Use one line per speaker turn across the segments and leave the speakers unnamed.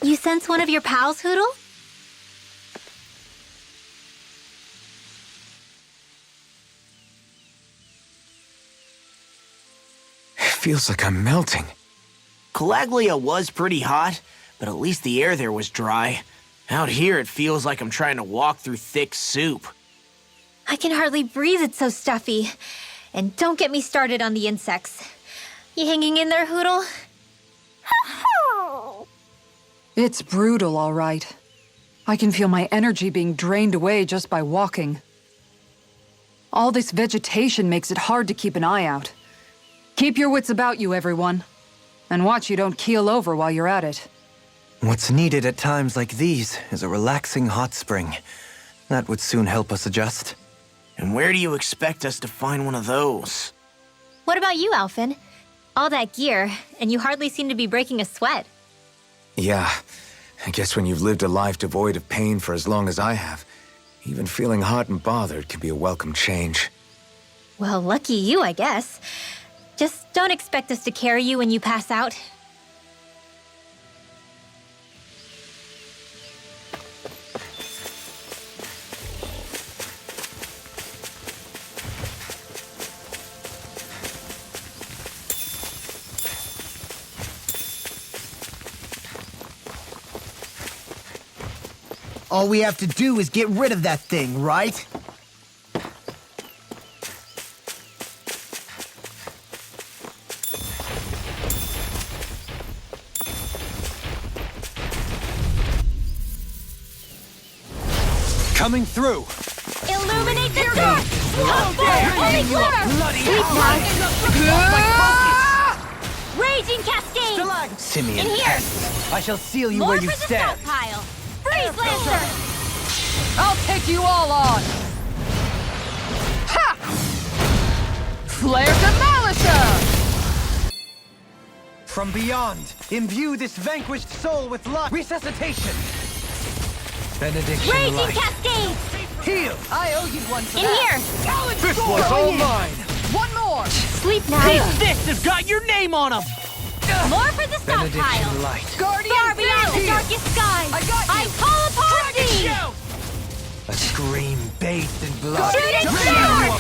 You sense one of your pals, Hoodle?
Feels like I'm melting.
Calaglia was pretty hot, but at least the air there was dry. Out here, it feels like I'm trying to walk through thick soup.
I can hardly breathe, it's so stuffy. And don't get me started on the insects. You hanging in there, Hoodle?
It's brutal, all right. I can feel my energy being drained away just by walking. All this vegetation makes it hard to keep an eye out. Keep your wits about you, everyone. And watch you don't keel over while you're at it.
What's needed at times like these is a relaxing hot spring. That would soon help us adjust.
And where do you expect us to find one of those?
What about you, Alphen? All that gear, and you hardly seem to be breaking a sweat.
Yeah, I guess when you've lived a life devoid of pain for as long as I have, even feeling hot and bothered can be a welcome change.
Well, lucky you, I guess. Just don't expect us to carry you when you pass out.
All we have to do is get rid of that thing, right?
Coming through!
Illuminate the dark! Come forth, holy glimmer! Raging cascade!
Simian
In here!
pests! I shall seal you
More
where you
for the
stand!
stockpile! Freeze Lancer!
I'll take you all on! Ha! Flare Demolisher!
From beyond, imbue this vanquished soul with life! Resuscitation! Benediction
Raging
light!
cascade!
Heal!
I owe you one for
In
that.
here!
This one's all mine!
One more!
Sleep now!
Fists have got your name on them!
More for the
Benediction
stockpile!
light!
Guardian
Far beyond the
Field!
darkest skies!
I got you.
call upon thee!
A scream bathed in blood!
Shooting star!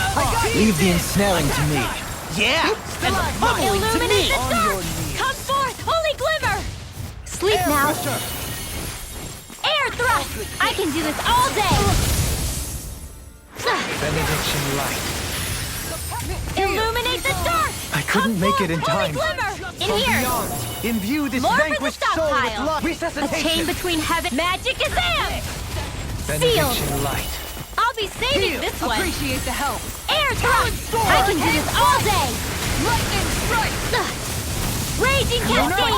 Leave the ensnaring to me!
Yeah! And the pummeling to
Illuminate
me!
the dark! Come forth, holy glimmer! Sleep now! Air thrust! I can do this all day!
Benediction light!
Illuminate the dark!
I couldn't make it in time!
Holy glimmer! In here!
Beyond, imbue this
More for the
vanquished soul with
stockpile!
life!
A
Resuscitation!
chain between heaven... Magic is in!
Benediction light!
I'll be saving this one!
Appreciate the help.
Air thrust! I can do this all day!
Lightning strike!
Raging cascade!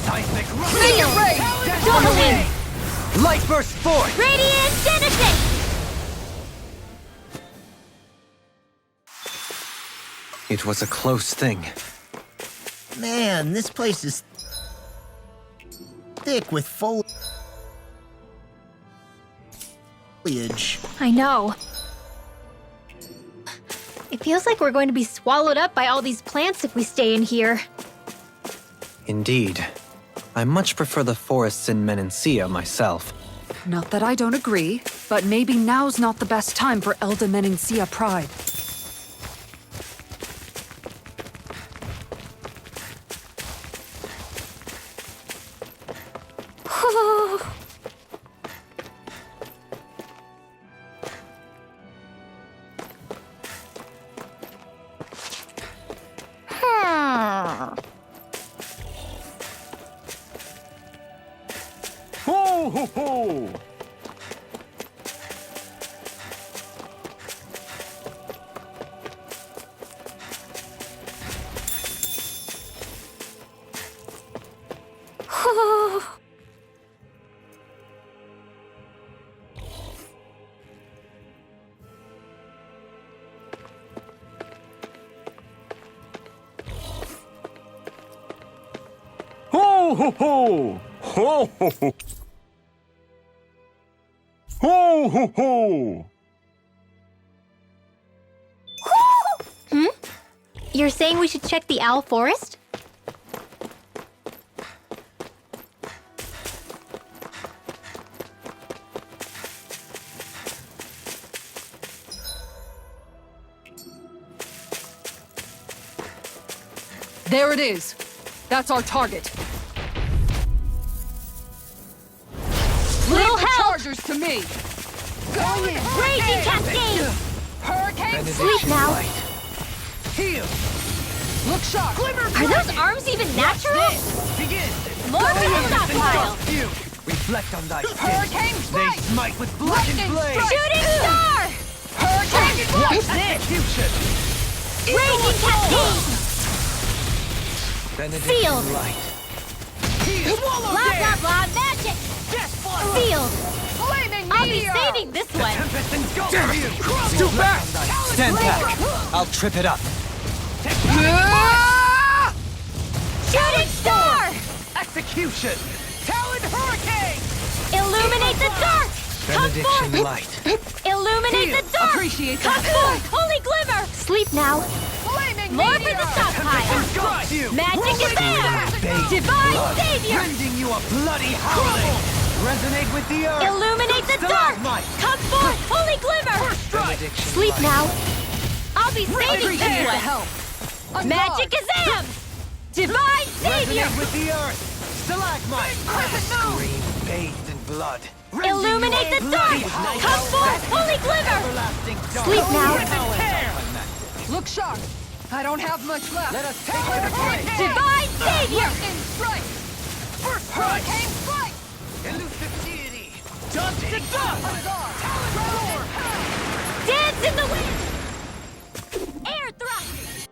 Seismic
Seal ray!
Doubling!
Light burst forth!
Radiant Genesis!
It was a close thing.
Man, this place is thick with foliage.
I know. It feels like we're going to be swallowed up by all these plants if we stay in here.
Indeed. I much prefer the forests in Menancia myself.
Not that I don't agree, but maybe now's not the best time for Elda Menancia pride.
Ho, ho, ho! Ho, ho, ho! Ho, ho, ho! Ho, ho, ho!
You're saying we should check the owl forest?
There it is. That's our target.
Little
The
help!
Chargers to me. Go in.
Raging Cascade!
Hurricane
Sleep now.
Heal!
Look sharp.
Are those arms even natural?
Begin!
More for the stockpile!
You! Reflect on thy
Hurricane
They
strike.
smite with blackened blade!
Shooting star!
Hurricane strike.
Execution!
Raging Cascade! Sealed!
Light!
Blah blah blah magic! Sealed!
Flaming
I'll be
meteor.
saving this one!
Tempest engulfs you!
Too back! Stand back! I'll trip it up.
Shooting star!
Execution! Talon hurricane!
Illuminate the dark! Come
Benediction
forth!
light!
Illuminate the dark!
Appreciate
Come
that.
forth! Holy glimmer! Sleep now!
Flaming
More for
meteor.
the stockpile!
Engulfs you!
Magic is there! Divine Savior!
Rending you a bloody howling! Resonate with the earth!
Illuminate the dark!
Stalagmite.
Come forth! Holy glimmer!
Benediction
Sleep
light.
now! I'll be saving this
Appreciate the
one!
help. On
Magic
guard.
is am! Divine Savior!
Resonate with the earth! Stalagmite! Scream bathed in blood!
Illuminate the dark! Come forth! Holy glimmer!
Everlasting dark!
Sleep now!
Look sharp. I don't have much left.
Let us take to the grave!
Divine Savior!
In strike.
First
Hurricane strike.
Elusive deity! Dust to dust!
On guard.
Dance in the wind! Air thrust!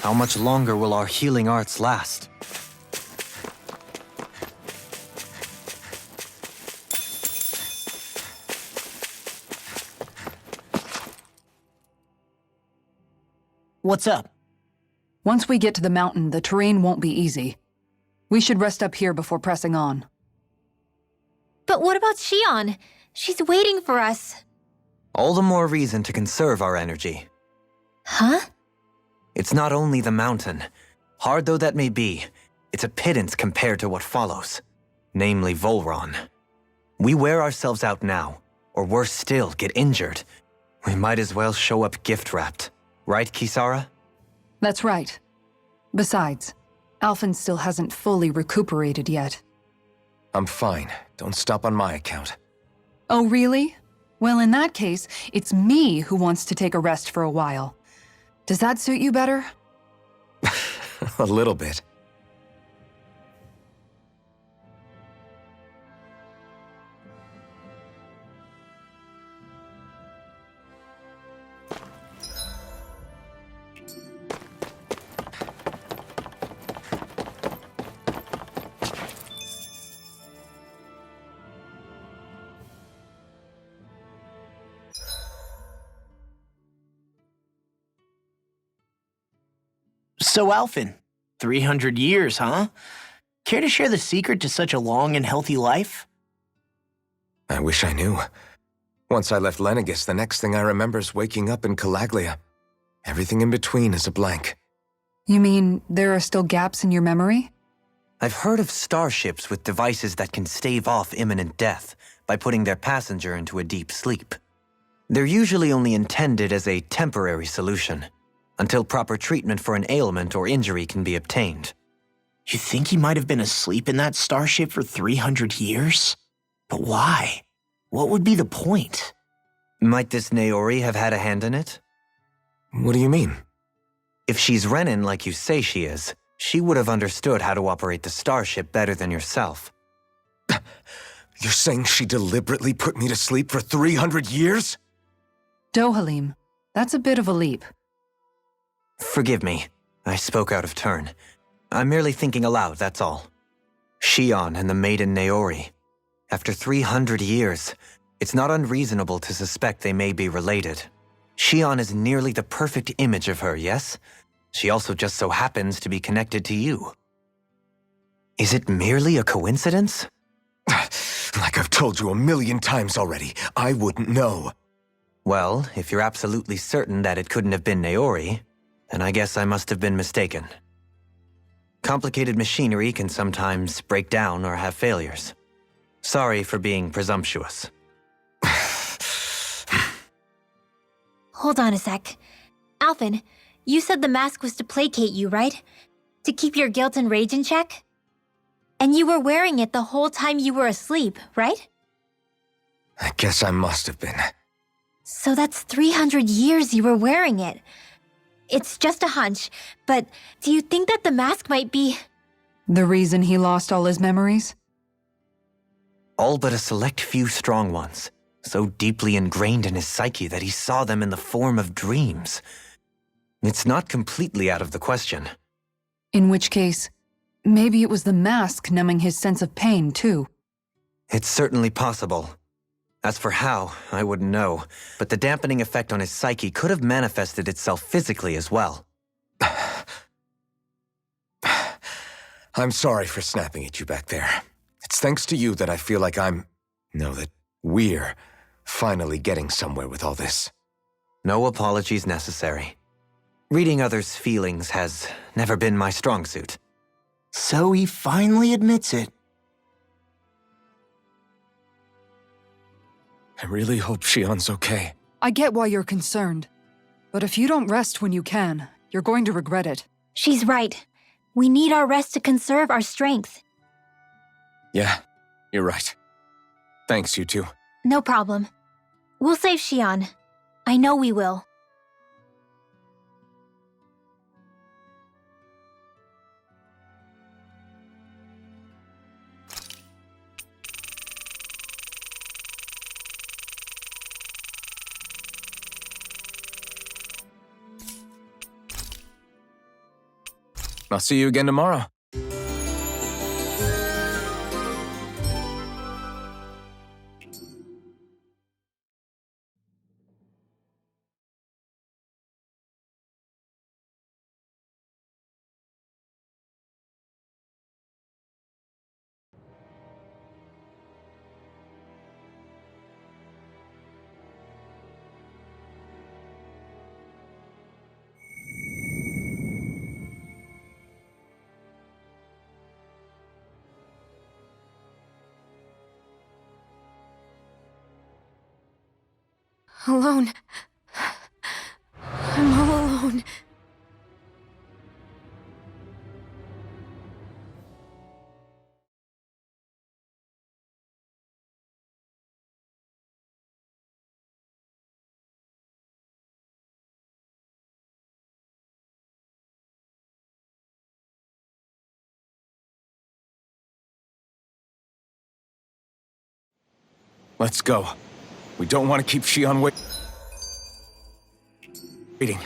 How much longer will our healing arts last?
What's up?
Once we get to the mountain, the terrain won't be easy. We should rest up here before pressing on.
But what about Shion? She's waiting for us.
All the more reason to conserve our energy.
Huh?
It's not only the mountain. Hard though that may be, it's a pittance compared to what follows. Namely Volron. We wear ourselves out now, or worse still, get injured. We might as well show up gift-wrapped. Right, Kisara?
That's right. Besides, Alphen still hasn't fully recuperated yet.
I'm fine. Don't stop on my account.
Oh, really? Well, in that case, it's me who wants to take a rest for a while. Does that suit you better?
A little bit.
So, Alphen, 300 years, huh? Care to share the secret to such a long and healthy life?
I wish I knew. Once I left Lenegis, the next thing I remember is waking up in Calaglia. Everything in between is a blank.
You mean there are still gaps in your memory?
I've heard of starships with devices that can stave off imminent death by putting their passenger into a deep sleep. They're usually only intended as a temporary solution, until proper treatment for an ailment or injury can be obtained.
You think he might have been asleep in that starship for 300 years? But why? What would be the point?
Might this Naori have had a hand in it?
What do you mean?
If she's Renin like you say she is, she would have understood how to operate the starship better than yourself.
You're saying she deliberately put me to sleep for 300 years?
Dohalim, that's a bit of a leap.
Forgive me, I spoke out of turn. I'm merely thinking aloud, that's all. Shion and the maiden Naori. After 300 years, it's not unreasonable to suspect they may be related. Shion is nearly the perfect image of her, yes? She also just so happens to be connected to you. Is it merely a coincidence?
Like I've told you 1,000,000 times already, I wouldn't know.
Well, if you're absolutely certain that it couldn't have been Naori, then I guess I must have been mistaken. Complicated machinery can sometimes break down or have failures. Sorry for being presumptuous.
Hold on a sec. Alphen, You said the mask was to placate you, right? To keep your guilt and rage in check? And you were wearing it the whole time you were asleep, right?
I guess I must have been.
So that's 300 years you were wearing it. It's just a hunch, but do you think that the mask might be...
The reason he lost all his memories?
All but a select few strong ones, so deeply ingrained in his psyche that he saw them in the form of dreams. It's not completely out of the question.
In which case, maybe it was the mask numbing his sense of pain, too.
It's certainly possible. As for how, I wouldn't know, but the dampening effect on his psyche could have manifested itself physically as well.
I'm sorry for snapping at you back there. It's thanks to you that I feel like that we're finally getting somewhere with all this.
No apologies necessary. Reading others' feelings has never been my strong suit.
So he finally admits it.
I really hope Shion's okay.
I get why you're concerned. But if you don't rest when you can, you're going to regret it.
She's right. We need our rest to conserve our strength.
Yeah, you're right. Thanks, you two.
No problem. We'll save Shion. I know we will.
I'll see you again tomorrow.
Alone. I'm all alone.
Let's go. We don't want to keep Shion waiting.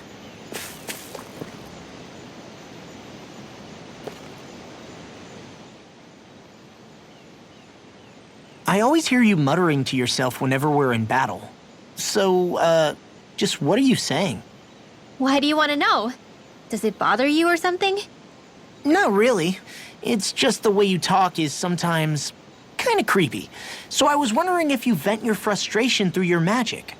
I always hear you muttering to yourself whenever we're in battle. So, just what are you saying?
Why do you want to know? Does it bother you or something?
Not really. It's just the way you talk is sometimes kind of creepy. So I was wondering if you vent your frustration through your magic.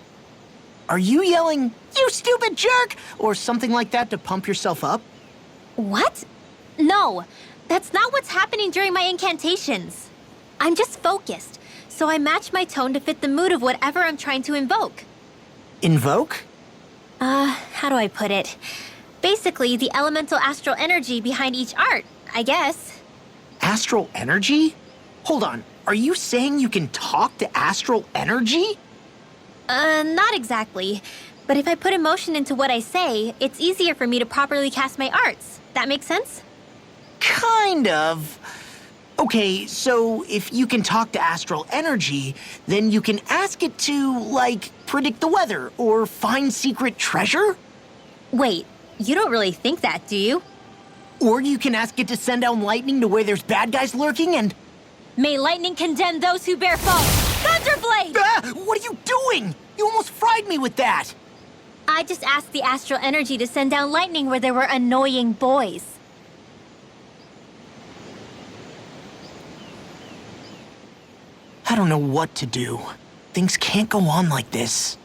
Are you yelling, "You stupid jerk," or something like that to pump yourself up?
What? No, that's not what's happening during my incantations. I'm just focused, so I match my tone to fit the mood of whatever I'm trying to invoke.
Invoke?
How do I put it? Basically, the elemental astral energy behind each art, I guess.
Astral energy? Hold on, are you saying you can talk to astral energy?
Not exactly. But if I put emotion into what I say, it's easier for me to properly cast my arts. That makes sense?
Kind of. Okay, so if you can talk to astral energy, then you can ask it to, like, predict the weather or find secret treasure?
Wait, you don't really think that, do you?
Or you can ask it to send down lightning to where there's bad guys lurking and...
May lightning condemn those who bear false! Thunderblade!
Ah, what are you doing? You almost fried me with that!
I just asked the astral energy to send down lightning where there were annoying boys.
I don't know what to do. Things can't go on like this.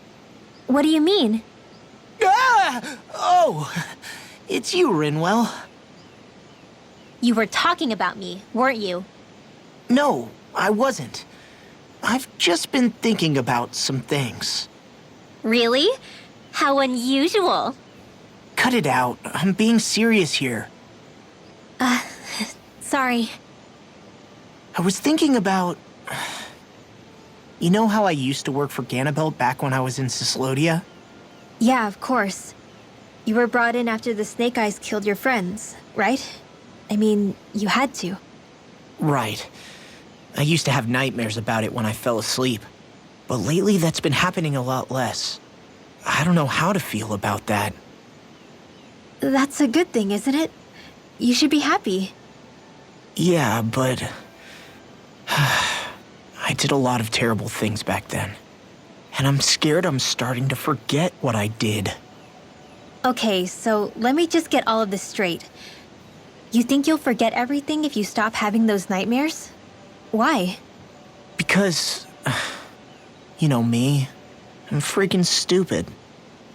What do you mean?
Ah! Oh, it's you, Rinwell.
You were talking about me, weren't you?
No, I wasn't. I've just been thinking about some things.
Really? How unusual.
cut it out. I'm being serious here.
Sorry.
I was thinking about... You know how I used to work for Ganath back when I was in Cyslodia?
Yeah, of course. You were brought in after the Snake Eyes killed your friends, right? I mean, you had to.
Right. I used to have nightmares about it when I fell asleep. But lately that's been happening a lot less. I don't know how to feel about that.
That's a good thing, isn't it? You should be happy.
Yeah, but... I did a lot of terrible things back then. And I'm scared I'm starting to forget what I did.
Okay, so let me just get all of this straight. You think you'll forget everything if you stop having those nightmares? Why?
Because... You know me. I'm freaking stupid.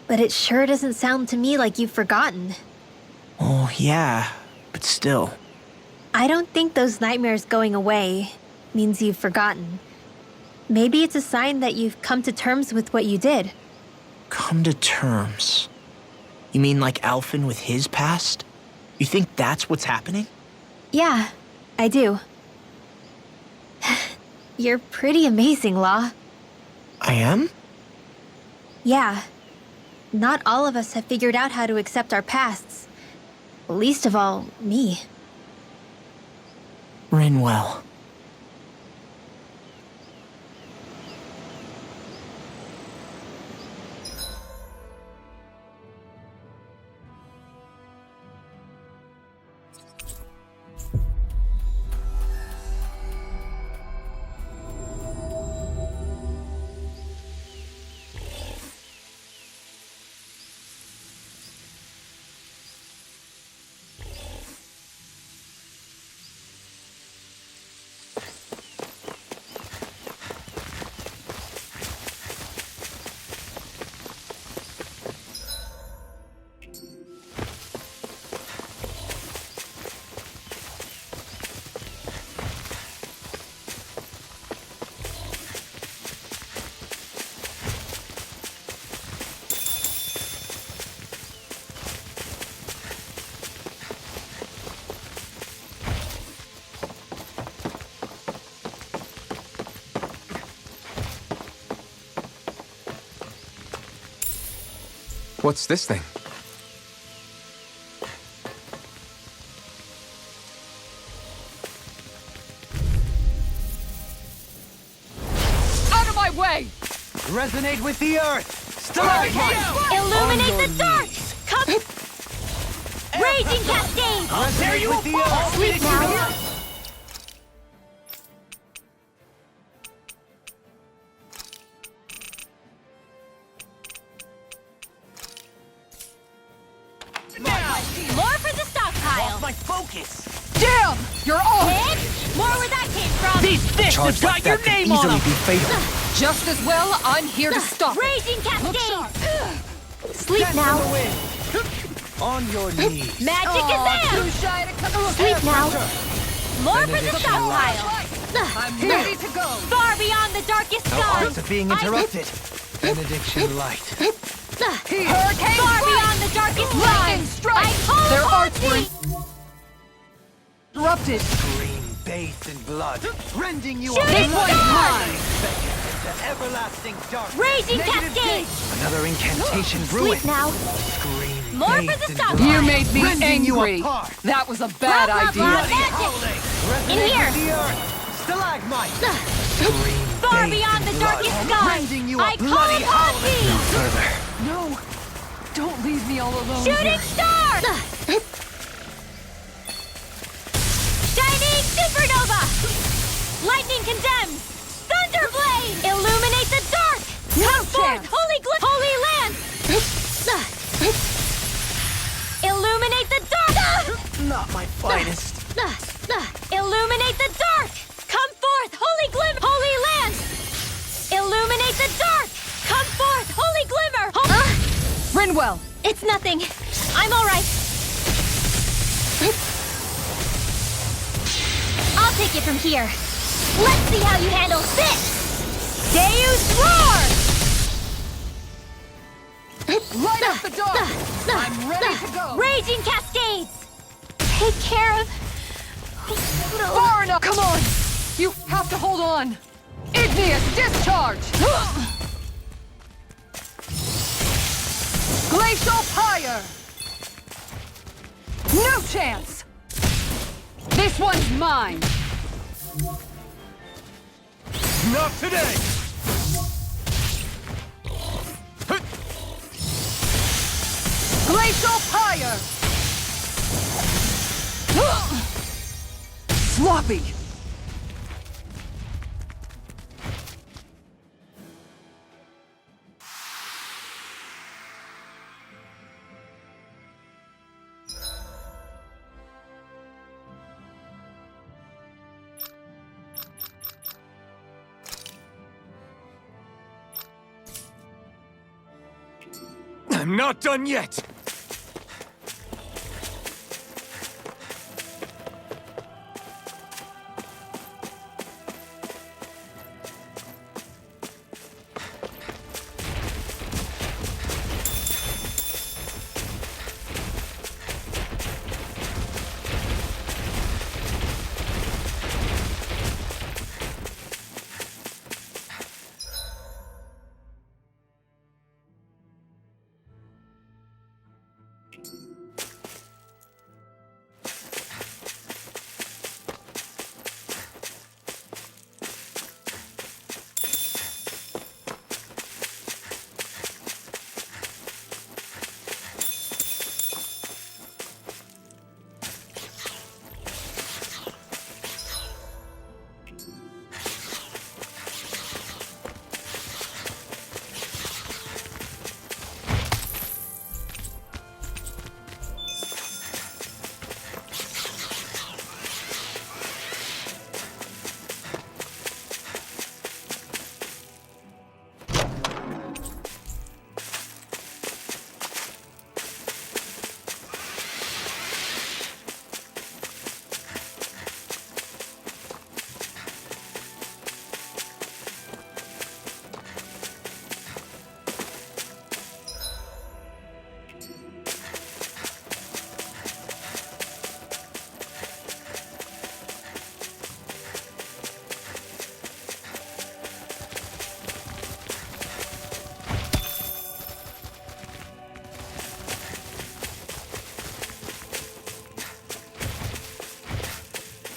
But it sure doesn't sound to me like you've forgotten.
Oh, yeah, but still.
I don't think those nightmares going away means you've forgotten. Maybe it's a sign that you've come to terms with what you did.
Come to terms? You mean like Alphen with his past? You think that's what's happening?
Yeah, I do. You're pretty amazing, Law.
I am?
Yeah. Not all of us have figured out how to accept our pasts. Least of all, me.
Rinwell.
What's this thing?
Out of my way!
Resonate with the earth! Stalagmite!
Illuminate the dark! Come! Raging Cascade!
Resonate with the earth!
Sleep now! More for the stockpile!
My focus!
Damn! You're off!
Hit! More where that came from!
These fists have
Charge
got
like
your
that could
name on
easily
them!
be fatal.
Just as well, I'm here to stop it.
Raging Cascade! Sleep now!
On your knees!
Magic is there! Sleep now! More for the stockpile!
I'm ready to go.
Far beyond the darkest
Our
sky!
arts are being interrupted. Benediction light.
Hurricane
Far
strike!
beyond the darkest sky!
Lightning strike!
I call
Their
upon
arts were
thee!
interrupted.
Scream bathed in blood, rending you
Shooting star!
into everlasting darkness.
Raging Cascade!
Another incantation
Sleep
ruined.
now!
Scream
More for
bathed
the
in
stockpile!
blood,
You made me
rending you
angry.
apart.
That was a bad
Blah, blah,
idea.
blah.
Bloody
Magic.
howling!
In
Resonate
here.
with the earth! Stalagmite! Scream
Far
bathed
beyond
in
the
blood,
darkest sky!
rending you
I
a
call
bloody
upon
howling!
thee!
Further.
No, don't leave me all alone.
Shooting
here.
star! Shining supernova! Lightning condemned! Thunderblade! Illuminate the dark! Come forth, holy land! Illuminate the dark!
Not my finest.
Illuminate the dark! Come forth, holy land! Illuminate the dark! Come forth, holy glimmer!
Rinwell,
It's nothing. I'm all right. I'll take it from here. Let's see how you handle this! Deus Roar!
Light up the dark! I'm ready to go!
Raging cascades! Take care of...
Far enough! Come on! You have to hold on! Igneous discharge! Glacial pyre! No chance! This one's mine!
Not today!
Glacial pyre! Sloppy!
I'm not done yet!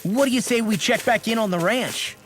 What do you say we check back in on the ranch?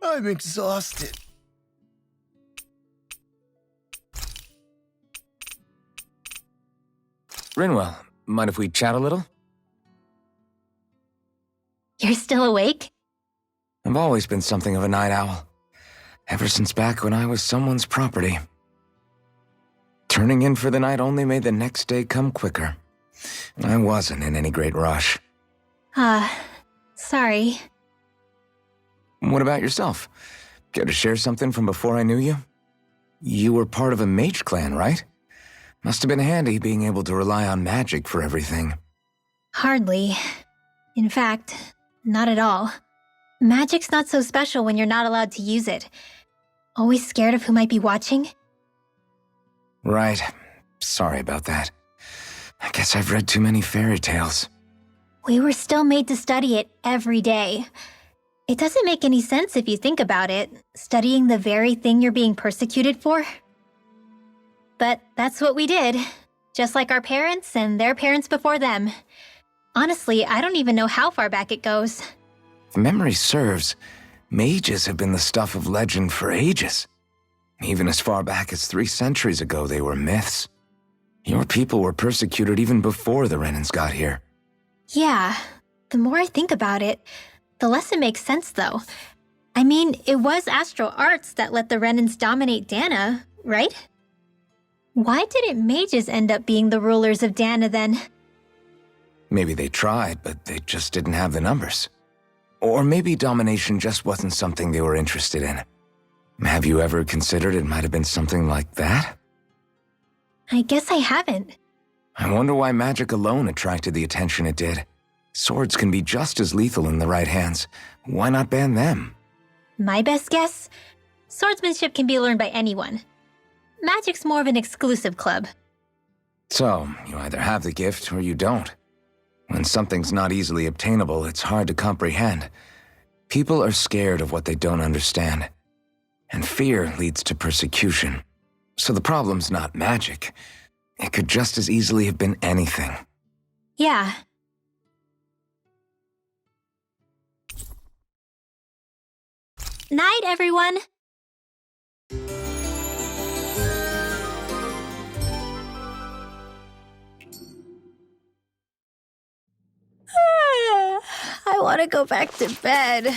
I'm exhausted.
Rinwell, mind if we chat a little?
You're still awake?
I've always been something of a night owl. Ever since back when I was someone's property. Turning in for the night only made the next day come quicker. I wasn't in any great rush.
Sorry.
What about yourself? Care to share something from before I knew you? You were part of a mage clan, right? Must have been handy being able to rely on magic for everything.
Hardly. In fact, not at all. Magic's not so special when you're not allowed to use it. Always scared of who might be watching?
Right. Sorry about that. I guess I've read too many fairy tales.
We were still made to study it every day. It doesn't make any sense if you think about it, studying the very thing you're being persecuted for. But that's what we did, just like our parents and their parents before them. Honestly, I don't even know how far back it goes.
If memory serves, mages have been the stuff of legend for ages. Even as far back as 3 centuries ago, they were myths. Your people were persecuted even before the Renans got here.
Yeah, the more I think about it, the less it makes sense, though. I mean, it was astral arts that let the Renans dominate Dana, right? Why didn't mages end up being the rulers of Dana then?
Maybe they tried, but they just didn't have the numbers. Or maybe domination just wasn't something they were interested in. Have you ever considered it might have been something like that?
I guess I haven't.
I wonder why magic alone attracted the attention it did. Swords can be just as lethal in the right hands. Why not ban them?
My best guess? Swordsmanship can be learned by anyone. Magic's more of an exclusive club.
So, you either have the gift or you don't. When something's not easily obtainable, it's hard to comprehend. People are scared of what they don't understand. And fear leads to persecution. So the problem's not magic. It could just as easily have been anything.
Yeah. Night, everyone! I want to go back to bed.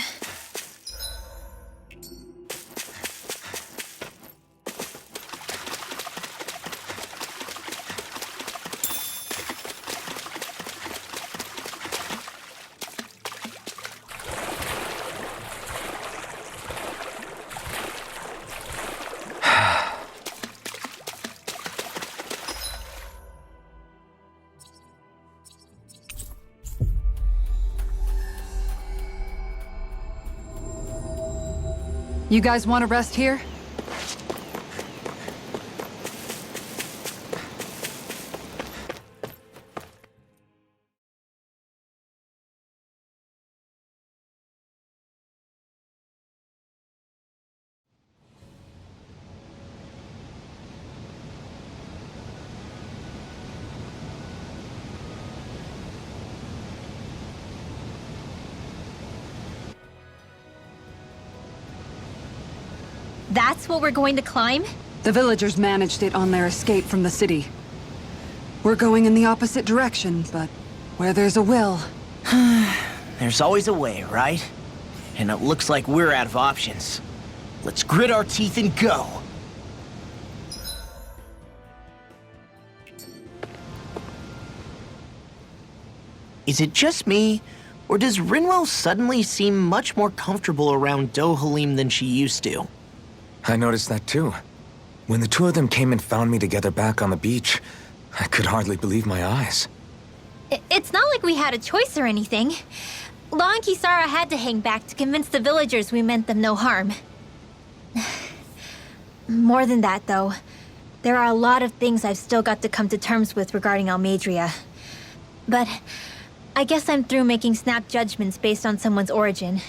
You guys want to rest here?
That's what we're going to climb?
The villagers managed it on their escape from the city. We're going in the opposite direction, but where there's a will...
There's always a way, right? And it looks like we're out of options. Let's grit our teeth and go. Is it just me, or does Rinwell suddenly seem much more comfortable around Dohalim than she used to?
I noticed that too. When the two of them came and found me together back on the beach, I could hardly believe my eyes.
It's not like we had a choice or anything. Law and Kisara had to hang back to convince the villagers we meant them no harm. More than that, though. There are a lot of things I've still got to come to terms with regarding Almadria. But I guess I'm through making snap judgments based on someone's origin.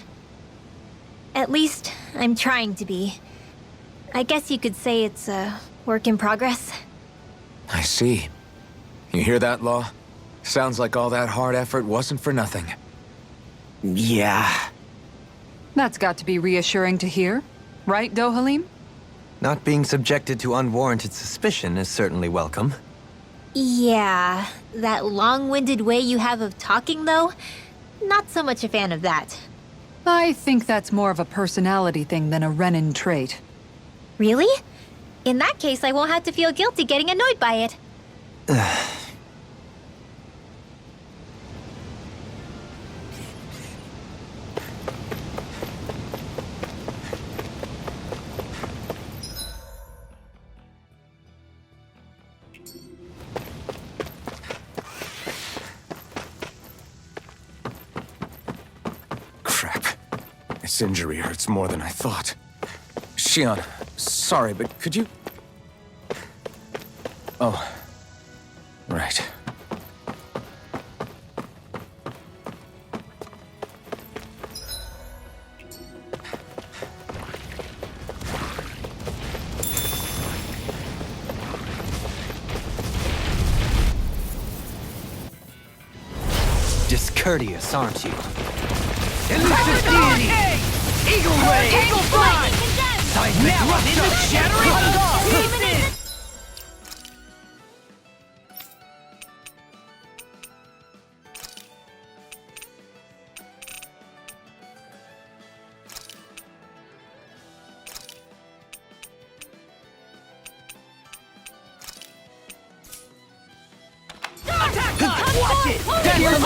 At least, I'm trying to be. I guess you could say it's a work in progress.
I see. You hear that, Law? Sounds like all that hard effort wasn't for nothing.
Yeah.
That's got to be reassuring to hear. Right, Dohalim?
Not being subjected to unwarranted suspicion is certainly welcome.
Yeah, that long-winded way you have of talking, though? Not so much a fan of that.
I think that's more of a personality thing than a Renin trait.
Really? In that case, I won't have to feel guilty getting annoyed by it.
Crap. This injury hurts more than I thought. Shion, sorry, but could you... Oh. Right.
Discourteous, aren't you?
Elusive deity! Eagle ray! Eagle fly! Now I'm in the shattering!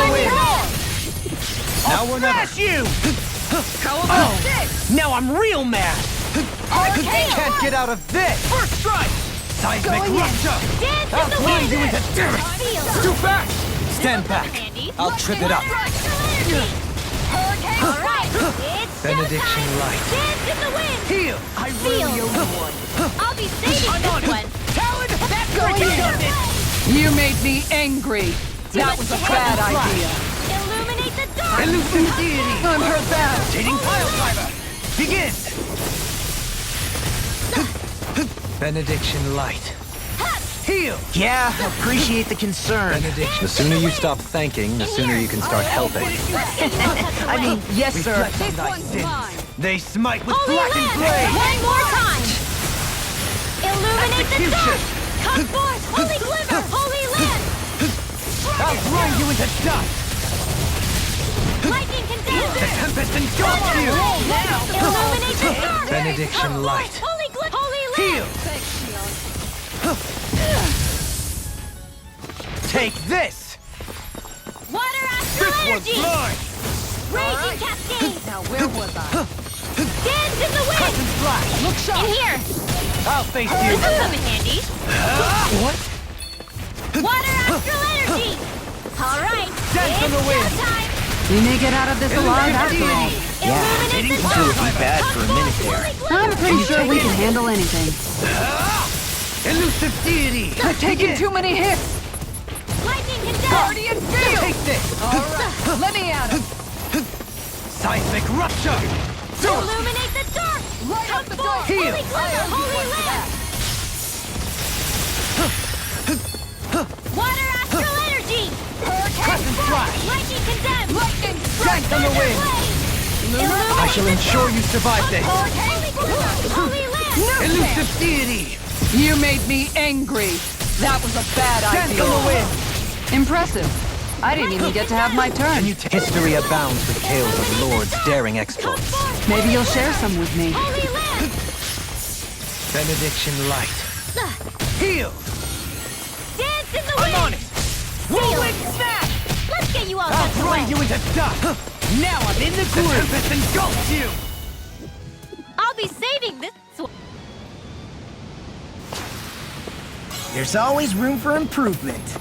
the wind!
Now we're never.
Smash you!
How about this?
Now I'm real mad!
Can't get out of this!
First strike! Seismic rupture!
Dance
I'll
in the
grind
wind!
you into dirt!
Feel.
Too fast!
Stand back. I'll trip it up.
Alright, it's
Benediction
showtime!
light.
Dance in the wind!
Heal!
I
Feel.
really owe you one.
I'll be saving this one!
Talon!
That's freaking done it!
You made me angry. That was a bad idea.
Illuminate the dark!
Elusive deity!
I'm hurt bad.
Rotating pile driver! Begin!
Benediction light.
Heal!
Yeah, appreciate the concern.
Benediction. The sooner you stop thanking, the sooner you can start helping.
I mean, yes, sir.
This one's mine.
They smite with
Holy
blackened
Land!
blade!
One more time! Illuminate the
Execution.
dark! Come forth! Holy Glimmer! Holy Land!
I'll grind you into dust!
Lightning condemned!
The tempest engulfs you!
Illuminate the dark!
Benediction
Come
light.
forth! Holy Glimmer! Holy
Heal!
Land!
Take this!
Water astral
This one's
energy!
mine!
Raging cascade!
Now where was I?
Dance in the wind!
Crescent flash!
Look sharp.
In here!
I'll face
This
you!
will come in handy!
What?
Water astral energy! Alright,
Dance
it's
on the wind.
showtime!
We may get out of this alive after all.
Illuminate the dark!
Be bad for a minute there.
I'm pretty sure we can handle anything.
Elusive deity!
I've taken too many hits.
Lightning condemned!
Guardian field.
Take this!
Alright, let me at it.
Seismic rupture!
Illuminate the dark!
Light
Come
up the
forth!
dark.
Heal.
Holy Glimmer! Holy Land! Water astral energy!
Crescent flash!
Lightning condemned!
Lightning
Dance on the wind! I shall ensure you survive this!
Holy Glimmer! Holy Land!
Elusive deity!
You made me angry. That was a bad
Dance
idea.
on the wind!
Impressive. I didn't even get to have my turn.
History abounds with tales of lords' daring exploits.
Maybe you'll share some with me.
Holy Land!
Benediction light.
Heal!
Dance in the wind!
I'm on it! Whirlwind snap!
Let's get you all
I'll
tucked away!
grind you into dust!
Now I'm in the
The
groove.
tempest engulfs you!
I'll be saving this one.
There's always room for improvement.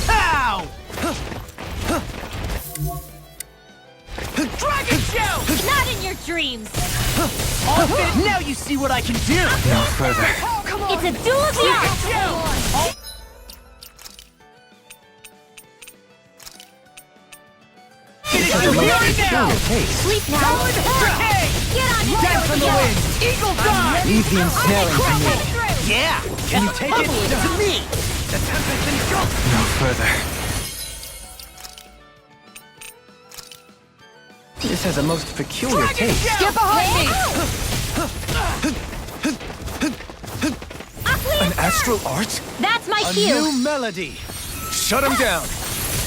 Ow! Dragon show!
Not in your dreams!
Now you see what I can do.
No further.
It's a duel of the arts! Sleep now! Get on it!
Dance on the wind! Eagle dive!
Leave the ensnaring to me.
Yeah. Can you take it to me?
The tempest engulfs
No further. This has a most peculiar taste.
Get behind me!
An
Astral art?
That's my
a
cue!
new melody!
Shut him down!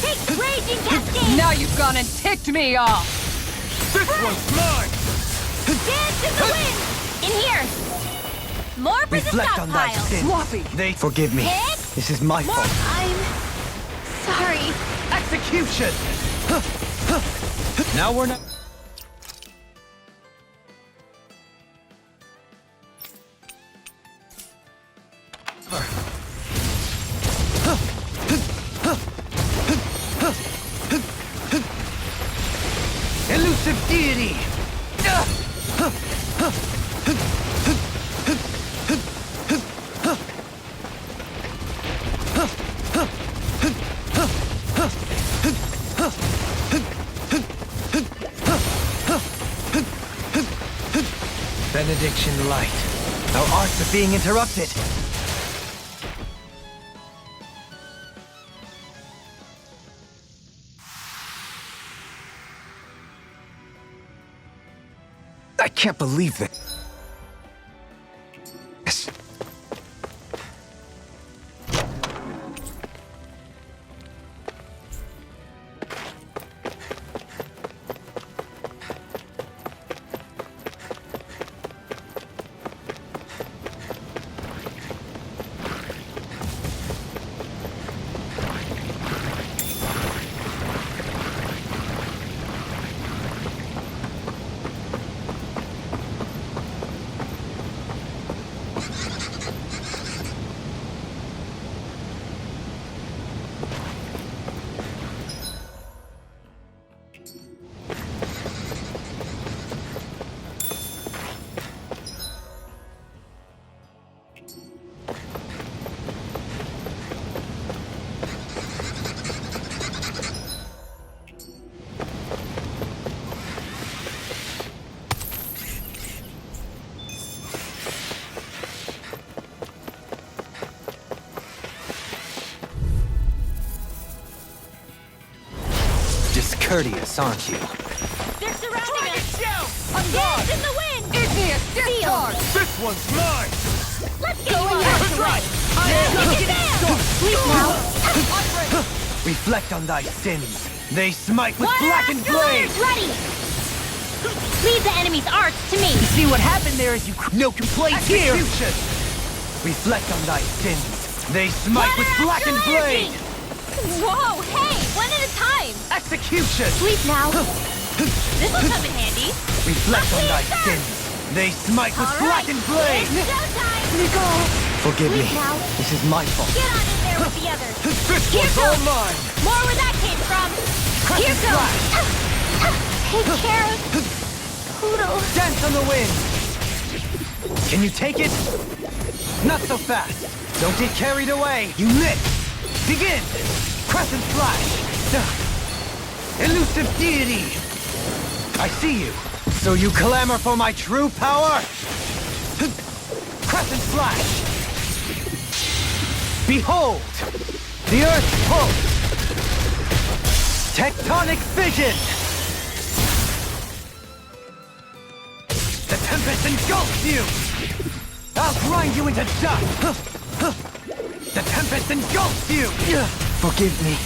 Take raging cascade!
Now you've gone and ticked me off.
This one's mine!
Dance in the wind! In here! More for the
Reflect on thy
stockpile!
sins.
Sloppy.
They
Forgive me.
Hit!
This is my
More!
fault.
I'm... sorry.
execution!
Now we're not.
Elusive deity!
Benediction light.
Our arts are being interrupted.
can't believe this.
Discourteous, aren't you?
They're surrounding us!
On guard!
Dance in the wind!
Igneous discharge!
This one's mine!
Let's get you out of the way!
Yeah.
Take it down! Leave now!
Reflect on thy sins. They smite with
One
blackened
after
blade!
others, ready! Leave the enemy's arts to me!
See what happened there is no complaints here.
Execution! Reflect on thy sins. They smite with blackened blade!
Whoa, hey! One at a time!
Execution!
Sleep now! This'll come in handy!
Reflect on thy
Sir.
sins. They smite with
All right.
blackened blade!
It's showtime!
Forgive me.
Sleep now.
This is my fault.
Get on in there with the others!
This
Here
one's all
goes.
mine!
More where that came from! Here
Crescent
goes!
flash!
Take care of Poodle!
Dance on the wind! Can you take it? Not so fast! Don't get carried away! You missed! Begin! Crescent flash! Elusive deity! I see you! So you clamor for my true power? Crescent flash! Behold! The Earth's pulse! Tectonic fission! The tempest engulfs you! I'll grind you into dust! The tempest engulfs you! Forgive me.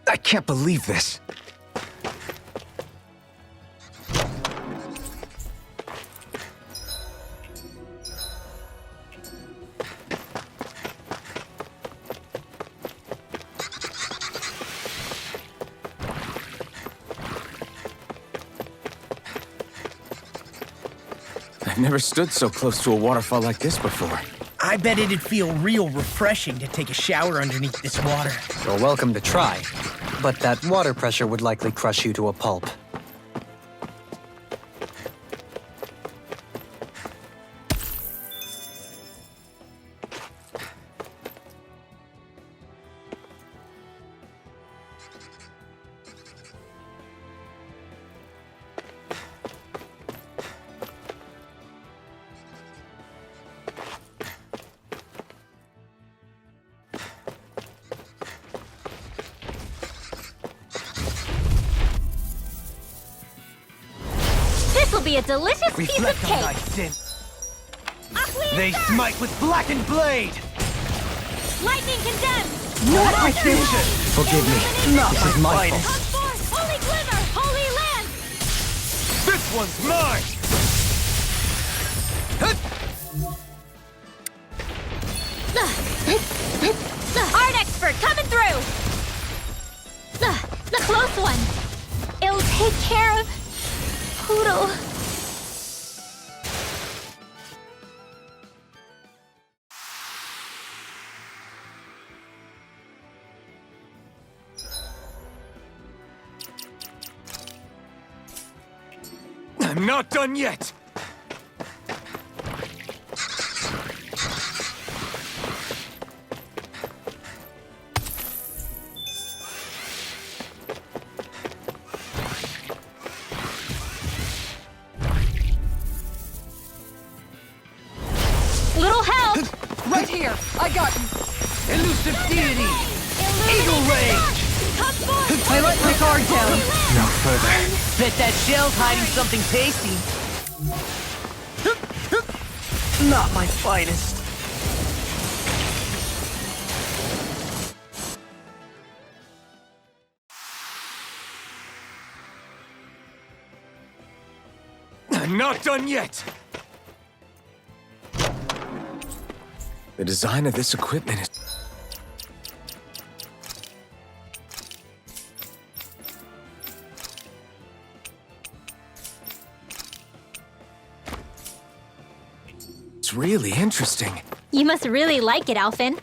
I can't believe this. I've never stood so close to a waterfall like this before.
I bet it'd feel real refreshing to take a shower underneath this water.
You're welcome to try, but that water pressure would likely crush you to a pulp.
This'll be a delicious piece of
Reflect on thy
cake!
sin.
Ahli
They
Assad!
smite with blackened blade!
Lightning condemned!
Not execution! Forgive me. This is my
finest.
fault.
Come forth! Holy glimmer! Holy land!
This one's mine!
Art expert coming through! The close one! It'll take care of Poodle.
I'm not done yet!
Little help!
Right here!
Elusive deity! Eagle rage!
Come forth!
I let my guard down.
No further.
Bet that shell's hiding something tasty. Not my finest.
I'm not done yet! The design of this equipment is... It's really interesting.
You must really like it, Alphen.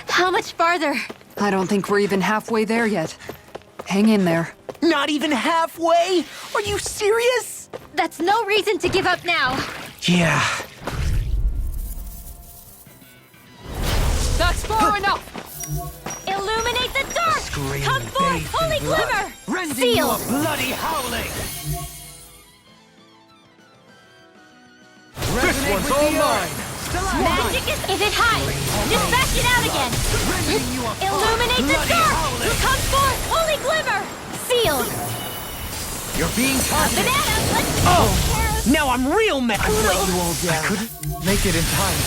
How much farther?
I don't think we're even halfway there yet. Hang in there.
Not even halfway? Are you serious?
That's no reason to give up now.
Yeah.
That's far enough!
Illuminate the dark!
Scream
Come forth,
bathed
holy
in blood,
glimmer!
rending you a
Sealed.
bloody howling!
This one's all mine!
Magic is... If it hides, dispatch it out again!
Rending you a
Illuminate the
bloody
dark!
howling!
Come forth, holy glimmer!
Sealed.
You're being targeted!
Banana, let's go!
Oh, now I'm real mad. I let you all down.
Couldn't make it in time.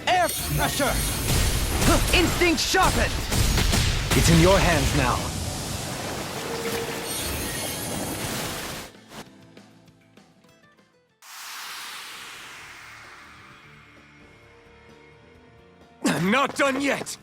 Air pressure! Instinct sharpened!
It's in your hands now. I'm not done yet!